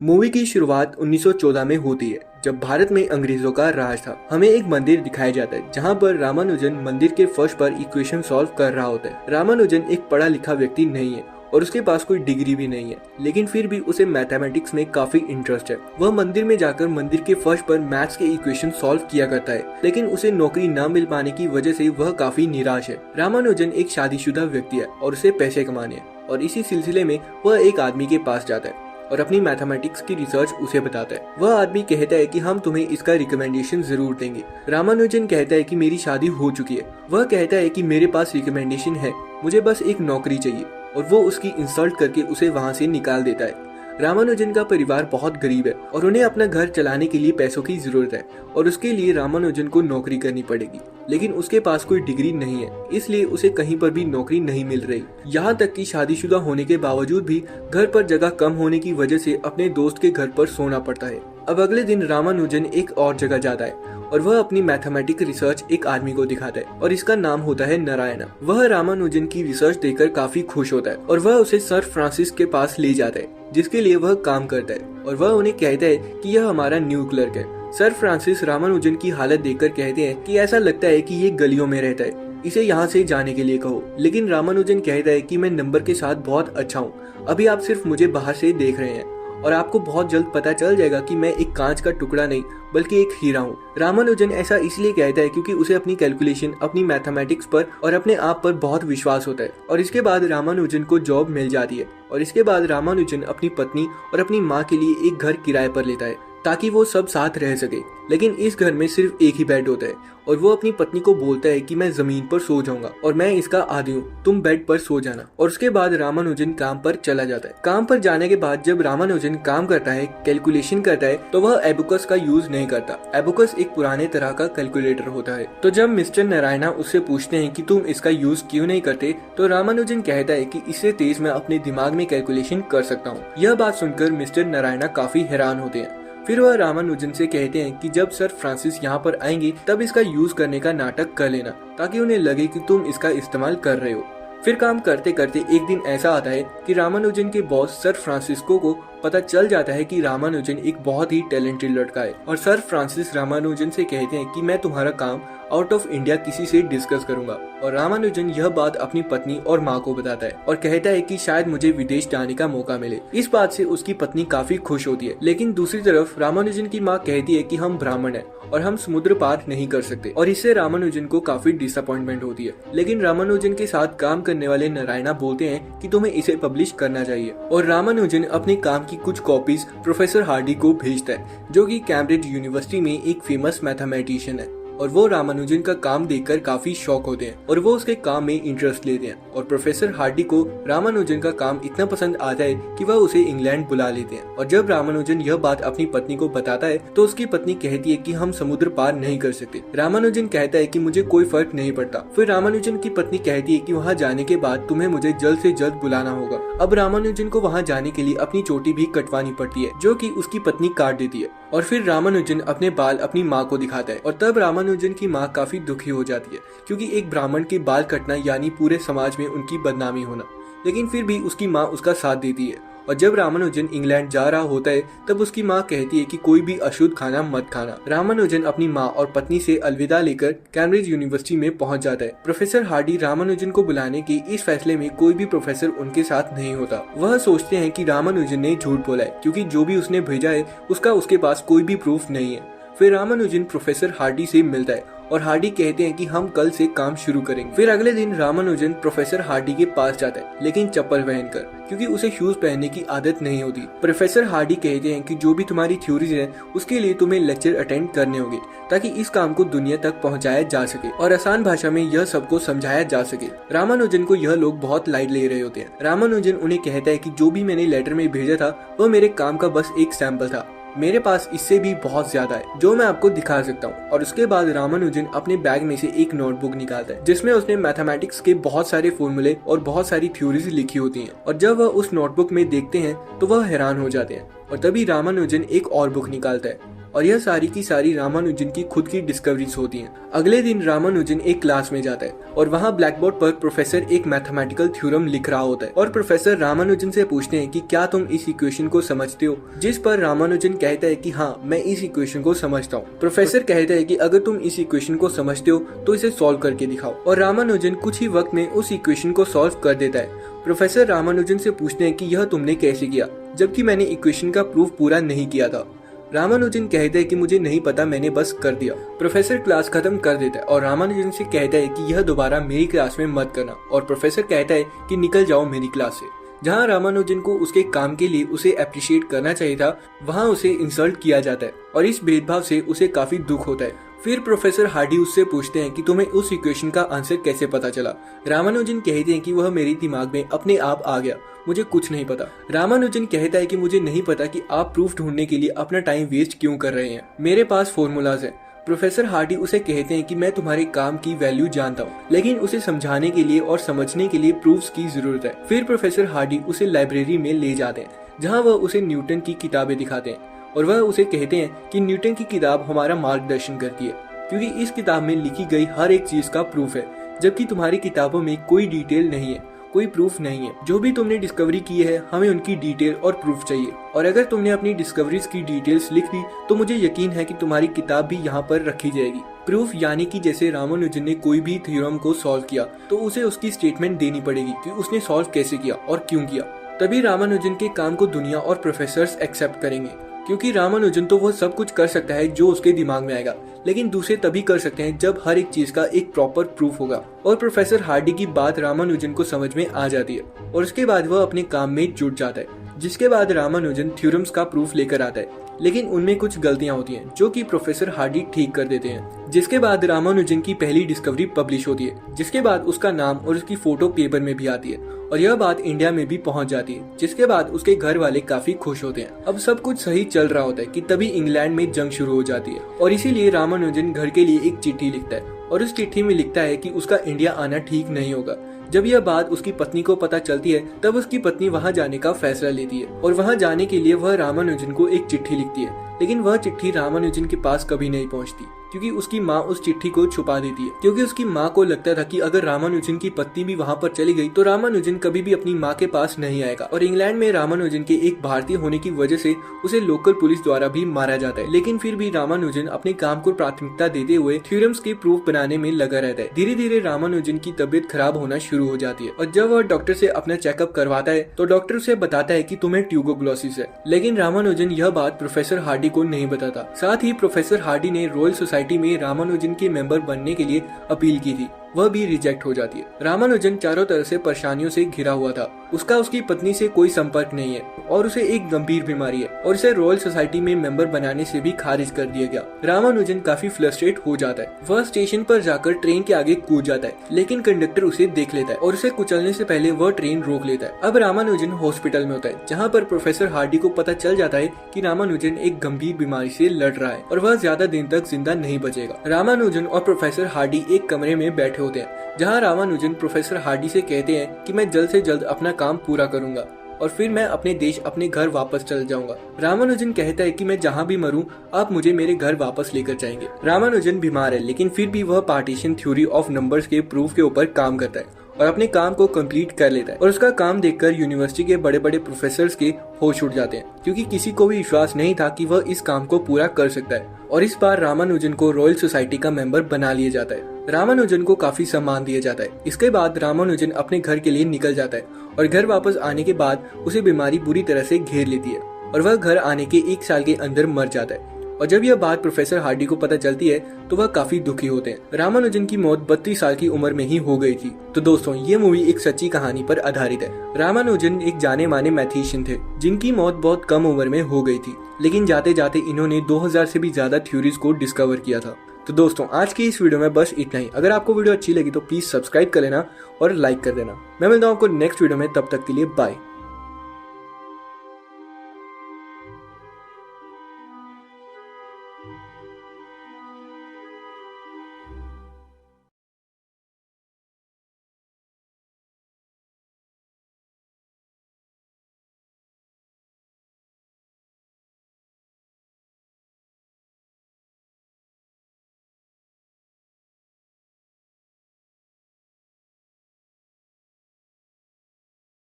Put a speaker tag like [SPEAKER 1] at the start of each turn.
[SPEAKER 1] Movie की शुरुआत 1914 में होती है, जब भारत में अंग्रेजों का राज था। हमें एक मंदिर दिखाया जाता है जहां पर रामानुजन मंदिर के फर्श पर इक्वेशन सॉल्व कर रहा होता है। रामानुजन एक पढ़ा लिखा व्यक्ति नहीं है और उसके पास कोई डिग्री भी नहीं है, लेकिन फिर भी उसे मैथमेटिक्स में काफी इंटरेस्ट है। वह मंदिर में जाकर मंदिर के फर्श पर मैथ्स के इक्वेशन सॉल्व किया करता है, लेकिन उसे नौकरी न मिल पाने की वजह से वह काफी निराश है। रामानुजन एक शादीशुदा व्यक्ति है और उसे पैसे कमाने हैं, और इसी सिलसिले में वह एक आदमी के पास जाता है और अपनी मैथमेटिक्स की रिसर्च उसे बताता है। वह आदमी कहता है कि हम तुम्हें इसका रिकमेंडेशन जरूर देंगे। रामानुजन कहता है कि मेरी शादी हो चुकी है। वह कहता है कि मेरे पास रिकमेंडेशन है, मुझे बस एक नौकरी चाहिए, और वो उसकी इंसल्ट करके उसे वहाँ से निकाल देता है। रामानुजन का परिवार बहुत गरीब है और उन्हें अपना घर चलाने के लिए पैसों की जरूरत है, और उसके लिए रामानुजन को नौकरी करनी पड़ेगी, लेकिन उसके पास कोई डिग्री नहीं है, इसलिए उसे कहीं पर भी नौकरी नहीं मिल रही। यहाँ तक कि शादीशुदा होने के बावजूद भी घर पर जगह कम होने की वजह से अपने दोस्त के घर पर सोना पड़ता है। अब अगले दिन रामानुजन एक और जगह जाता है और वह अपनी मैथमेटिक रिसर्च एक आदमी को दिखाता है, और इसका नाम होता है नारायणा। वह रामानुजन की रिसर्च देखकर काफी खुश होता है और वह उसे सर फ्रांसिस के पास ले जाता है, जिसके लिए वह काम करता है, और वह उन्हें कहता है कि यह हमारा न्यू क्लर्क है। सर फ्रांसिस रामानुजन की हालत देखकर कहते हैं कि ऐसा लगता है कि ये गलियों में रहता है, इसे यहाँ से जाने के लिए कहो। लेकिन रामानुजन कहता है कि मैं नंबर के साथ बहुत अच्छा हूँ, अभी आप सिर्फ मुझे बाहर से देख रहे हैं, और आपको बहुत जल्द पता चल जाएगा कि मैं एक कांच का टुकड़ा नहीं बल्कि एक हीरा हूँ। रामानुजन ऐसा इसलिए कहता है क्योंकि उसे अपनी कैलकुलेशन, अपनी मैथमेटिक्स पर और अपने आप पर बहुत विश्वास होता है। और इसके बाद रामानुजन को जॉब मिल जाती है, और इसके बाद रामानुजन अपनी पत्नी और अपनी माँ के लिए एक घर किराए पर लेता है ताकि वो सब साथ रह सके। लेकिन इस घर में सिर्फ एक ही बेड होता है, और वो अपनी पत्नी को बोलता है कि मैं जमीन पर सो जाऊंगा और मैं इसका आदी हूँ, तुम बेड पर सो जाना। और उसके बाद रामानुजन काम पर चला जाता है। काम पर जाने के बाद जब रामानुजन काम करता है, कैलकुलेशन करता है, तो वह एबुकस का यूज नहीं करता। एबुकस एक पुराने तरह का कैलकुलेटर होता है। तो जब मिस्टर नारायणा उससे पूछते हैं कि तुम इसका यूज क्यों नहीं करते, तो रामानुजन कहता है कि इससे तेज मैं अपने दिमाग में कैलकुलेशन कर सकता हूँ। यह बात सुनकर मिस्टर नारायणा काफी हैरान होते हैं। फिर वह रामानुजन से कहते हैं कि जब सर फ्रांसिस यहाँ पर आएंगे तब इसका यूज करने का नाटक कर लेना, ताकि उन्हें लगे कि तुम इसका इस्तेमाल कर रहे हो। फिर काम करते करते एक दिन ऐसा आता है कि रामानुजन के बॉस सर फ्रांसिस्को को पता चल जाता है कि रामानुजन एक बहुत ही टैलेंटेड लड़का है, और सर फ्रांसिस रामानुजन से कहते हैं कि मैं तुम्हारा काम आउट ऑफ इंडिया किसी से डिस्कस करूंगा। और रामानुजन यह बात अपनी पत्नी और माँ को बताता है और कहता है कि शायद मुझे विदेश जाने का मौका मिले। इस बात से उसकी पत्नी काफी खुश होती है, लेकिन दूसरी तरफ रामानुजन की माँ कहती है कि हम ब्राह्मण हैं और हम समुद्र पार नहीं कर सकते, और इससे रामानुजन को काफी डिसअपॉइंटमेंट होती है। लेकिन रामानुजन के साथ काम करने वाले नारायणा बोलते हैं कि तुम्हें इसे पब्लिश करना चाहिए, और रामानुजन अपने काम की कुछ कॉपीज प्रोफेसर हार्डी को भेजता है, जो कि कैम्ब्रिज यूनिवर्सिटी में एक फेमस मैथमेटिशियन है। और वो रामानुजन का काम देखकर काफी शॉक होते हैं और वो उसके काम में इंटरेस्ट लेते हैं, और प्रोफेसर हार्डी को रामानुजन का काम इतना पसंद आता है कि वह उसे इंग्लैंड बुला लेते हैं। और जब रामानुजन यह बात अपनी पत्नी को बताता है तो उसकी पत्नी कहती है कि हम समुद्र पार नहीं कर सकते। रामानुजन कहता है कि मुझे कोई फर्क नहीं पड़ता। फिर रामानुजन की पत्नी कहती है कि वहाँ जाने के बाद तुम्हें मुझे जल्द से जल्द बुलाना होगा। अब रामानुजन को वहाँ जाने के लिए अपनी चोटी भी कटवानी पड़ती है, जो कि उसकी पत्नी काट देती है। और फिर रामानुजन अपने बाल अपनी माँ को दिखाता है, और तब रामानुजन की माँ काफी दुखी हो जाती है, क्योंकि एक ब्राह्मण के बाल कटना यानी पूरे समाज में उनकी बदनामी होना। लेकिन फिर भी उसकी माँ उसका साथ देती है। और जब रामानुजन इंग्लैंड जा रहा होता है तब उसकी माँ कहती है कि कोई भी अशुद्ध खाना मत खाना। रामानुजन अपनी माँ और पत्नी से अलविदा लेकर कैम्ब्रिज यूनिवर्सिटी में पहुंच जाता है। प्रोफेसर हार्डी रामानुजन को बुलाने के इस फैसले में कोई भी प्रोफेसर उनके साथ नहीं होता। वह सोचते हैं कि रामानुजन ने झूठ बोला है, क्योंकि जो भी उसने भेजा है उसका उसके पास कोई भी प्रूफ नहीं है। फिर रामानुजन प्रोफेसर हार्डी से मिलता है और हार्डी कहते हैं कि हम कल से काम शुरू करेंगे। फिर अगले दिन रामानुजन प्रोफेसर हार्डी के पास जाता है, लेकिन चप्पल पहनकर, क्योंकि उसे शूज पहनने की आदत नहीं होती। प्रोफेसर हार्डी कहते हैं कि जो भी तुम्हारी थ्योरीज हैं उसके लिए तुम्हें लेक्चर अटेंड करने होंगे, ताकि इस काम को दुनिया तक पहुंचाया जा सके और आसान भाषा में यह सबको समझाया जा सके। रामानुजन को यह लोग बहुत लाइट ले रहे होते हैं। रामानुजन उन्हें कहता है कि जो भी मैंने लेटर में भेजा था वह मेरे काम का बस एक सैंपल था, मेरे पास इससे भी बहुत ज्यादा है जो मैं आपको दिखा सकता हूँ। और उसके बाद रामानुजन अपने बैग में से एक नोटबुक निकालता है, जिसमें उसने मैथमेटिक्स के बहुत सारे फॉर्मूले और बहुत सारी थ्योरीज लिखी होती हैं। और जब वह उस नोटबुक में देखते हैं तो वह हैरान हो जाते हैं, और तभी रामानुजन एक और बुक निकालता है और यह सारी की सारी रामानुजन की खुद की डिस्कवरीज होती हैं। अगले दिन रामानुजन एक क्लास में जाता है और वहाँ ब्लैक बोर्ड पर प्रोफेसर एक मैथमेटिकल थ्योरम लिख रहा होता है और प्रोफेसर रामानुजन से पूछते हैं कि क्या तुम इस इक्वेशन को समझते हो, जिस पर रामानुजन कहता है कि हाँ, मैं इस इक्वेशन को समझता हूँ। प्रोफेसर कहता है कि अगर तुम इस इक्वेशन को समझते हो तो इसे सॉल्व करके दिखाओ, और रामानुजन कुछ ही वक्त में उस इक्वेशन को सॉल्व कर देता है। प्रोफेसर रामानुजन से पूछते हैं कि यह तुमने कैसे किया, जबकि मैंने इक्वेशन का प्रूफ पूरा नहीं किया था। रामानुजन कहते हैं कि मुझे नहीं पता, मैंने बस कर दिया। प्रोफेसर क्लास खत्म कर देता है और रामानुजन से कहता है कि यह दोबारा मेरी क्लास में मत करना, और प्रोफेसर कहता है कि निकल जाओ मेरी क्लास से। जहाँ रामानुजन को उसके काम के लिए उसे अप्रिशिएट करना चाहिए था, वहाँ उसे इंसल्ट किया जाता है और इस भेदभाव से उसे काफी दुख होता है। फिर प्रोफेसर हार्डी उससे पूछते हैं कि तुम्हें उस इक्वेशन का आंसर कैसे पता चला। रामानुजन कहते हैं कि वह मेरे दिमाग में अपने आप आ गया, मुझे कुछ नहीं पता। रामानुजन कहता है कि मुझे नहीं पता कि आप प्रूफ ढूंढने के लिए अपना टाइम वेस्ट क्यों कर रहे हैं, मेरे पास फॉर्मूलाज है। प्रोफेसर हार्डी उसे कहते हैं कि मैं तुम्हारे काम की वैल्यू जानता हूँ, लेकिन उसे समझाने के लिए और समझने के लिए प्रूफ्स की जरूरत है। फिर प्रोफेसर हार्डी उसे लाइब्रेरी में ले जाते हैं, जहाँ वह उसे न्यूटन की किताबें दिखाते हैं और वह उसे कहते हैं कि न्यूटन की किताब हमारा मार्गदर्शन करती है, क्योंकि इस किताब में लिखी गई हर एक चीज का प्रूफ है, जबकि तुम्हारी किताबों में कोई डिटेल नहीं है, कोई प्रूफ नहीं है। जो भी तुमने डिस्कवरी की है, हमें उनकी डिटेल और प्रूफ चाहिए, और अगर तुमने अपनी डिस्कवरीज की डिटेल्स लिख दी तो मुझे यकीन है कि तुम्हारी किताब भी यहाँ पर रखी जाएगी। प्रूफ यानी कि जैसे रामानुजन ने कोई भी थ्योरम को सॉल्व किया तो उसे उसकी स्टेटमेंट देनी पड़ेगी कि उसने सॉल्व कैसे किया और क्यों किया, तभी रामानुजन के काम को दुनिया और प्रोफेसर्स एक्सेप्ट करेंगे। क्योंकि रामानुजन तो वो सब कुछ कर सकता है जो उसके दिमाग में आएगा, लेकिन दूसरे तभी कर सकते हैं जब हर एक चीज का एक प्रॉपर प्रूफ होगा। और प्रोफेसर हार्डी की बात रामानुजन को समझ में आ जाती है और उसके बाद वह अपने काम में जुट जाता है, जिसके बाद रामानुजन थ्योरम्स का प्रूफ लेकर आता है, लेकिन उनमें कुछ गलतियां होती हैं जो कि प्रोफेसर हार्डी ठीक कर देते हैं। जिसके बाद रामानुजन की पहली डिस्कवरी पब्लिश होती है, जिसके बाद उसका नाम और उसकी फोटो पेपर में भी आती है और यह बात इंडिया में भी पहुंच जाती है, जिसके बाद उसके घर वाले काफी खुश होते हैं। अब सब कुछ सही चल रहा होता है कि तभी इंग्लैंड में जंग शुरू हो जाती है और इसीलिए रामानुजन घर के लिए एक चिट्ठी लिखता है और उस चिट्ठी में लिखता है कि उसका इंडिया आना ठीक नहीं होगा। जब यह बात उसकी पत्नी को पता चलती है तब उसकी पत्नी वहां जाने का फैसला लेती है और वहां जाने के लिए वह रामानुजन को एक चिट्ठी लिखती है, लेकिन वह चिट्ठी रामानुजन के पास कभी नहीं पहुंचती, क्योंकि उसकी माँ उस चिट्ठी को छुपा देती है। क्योंकि उसकी माँ को लगता था कि अगर रामानुजन की पत्नी भी वहाँ पर चली गई तो रामानुजन कभी भी अपनी माँ के पास नहीं आएगा, और इंग्लैंड में रामानुजन के एक भारतीय होने की वजह से उसे लोकल पुलिस द्वारा भी मारा जाता है। लेकिन फिर भी रामानुजन अपने काम को प्राथमिकता देते हुए थ्योरम्स के प्रूफ बनाने में लगा रहता है। धीरे धीरे रामानुजन की तबीयत खराब होना शुरू हो जाती है और जब वह डॉक्टर से अपना चेकअप करवाता है तो डॉक्टर उसे बताता है कि तुम्हें ट्यूबरकुलोसिस है, लेकिन रामानुजन यह बात प्रोफेसर हार्डी को नहीं बताता। साथ ही प्रोफेसर हार्डी ने रॉयल सोसाइटी में रामानुजन के मेंबर बनने के लिए अपील की थी, वह भी रिजेक्ट हो जाती है। रामानुजन चारों तरफ से परेशानियों से घिरा हुआ था, उसका उसकी पत्नी से कोई संपर्क नहीं है और उसे एक गंभीर बीमारी है और इसे रॉयल सोसाइटी में मेंबर बनाने से भी खारिज कर दिया गया। रामानुजन काफी फ्रस्ट्रेट हो जाता है, वह स्टेशन पर जाकर ट्रेन के आगे कूद जाता है, लेकिन कंडक्टर उसे देख लेता है और उसे कुचलने से पहले वह ट्रेन रोक लेता है। अब रामानुजन हॉस्पिटल में होता है, जहाँ पर प्रोफेसर हार्डी को पता चल जाता है कि रामानुजन एक गंभीर बीमारी से लड़ रहा है और वह ज्यादा दिन तक जिंदा नहीं बचेगा। रामानुजन और प्रोफेसर हार्डी एक कमरे में बैठे होते हैं, जहां रामानुजन प्रोफेसर हार्डी से कहते हैं कि मैं जल्द से जल्द अपना काम पूरा करूंगा और फिर मैं अपने देश अपने घर वापस चल जाऊंगा। रामानुजन कहता है कि मैं जहां भी मरूं आप मुझे मेरे घर वापस लेकर जाएंगे। रामानुजन बीमार है, लेकिन फिर भी वह पार्टीशन थ्योरी ऑफ नंबर्स के प्रूफ के ऊपर काम करता है और अपने काम को कंप्लीट कर लेता है और उसका काम देखकर यूनिवर्सिटी के बड़े बड़े प्रोफेसर्स के होश उड़ जाते हैं, क्योंकि किसी को भी विश्वास नहीं था कि वह इस काम को पूरा कर सकता है। और इस बार रामानुजन को रॉयल सोसाइटी का मेंबर बना लिया जाता है। रामानुजन को काफी सम्मान दिया जाता है। इसके बाद रामानुजन अपने घर के लिए निकल जाता है और घर वापस आने के बाद उसे बीमारी बुरी तरह से घेर लेती है और वह घर आने के 1 साल के अंदर मर जाता है। और जब यह बात प्रोफेसर हार्डी को पता चलती है तो वह काफी दुखी होते हैं। रामानुजन की मौत 32 साल की उम्र में ही हो गई थी। तो दोस्तों, ये मूवी एक सच्ची कहानी पर आधारित है। रामानुजन एक जाने माने मैथमेटिशियन थे जिनकी मौत बहुत कम उम्र में हो गई थी, लेकिन जाते जाते इन्होंने 2000 से भी ज्यादा थ्योरीज को डिस्कवर किया था। तो दोस्तों, आज की इस वीडियो में बस इतना ही। अगर आपको वीडियो अच्छी लगी तो प्लीज सब्सक्राइब कर लेना और लाइक कर देना। मैं मिलता हूँ आपको नेक्स्ट वीडियो में, तब तक के लिए बाय।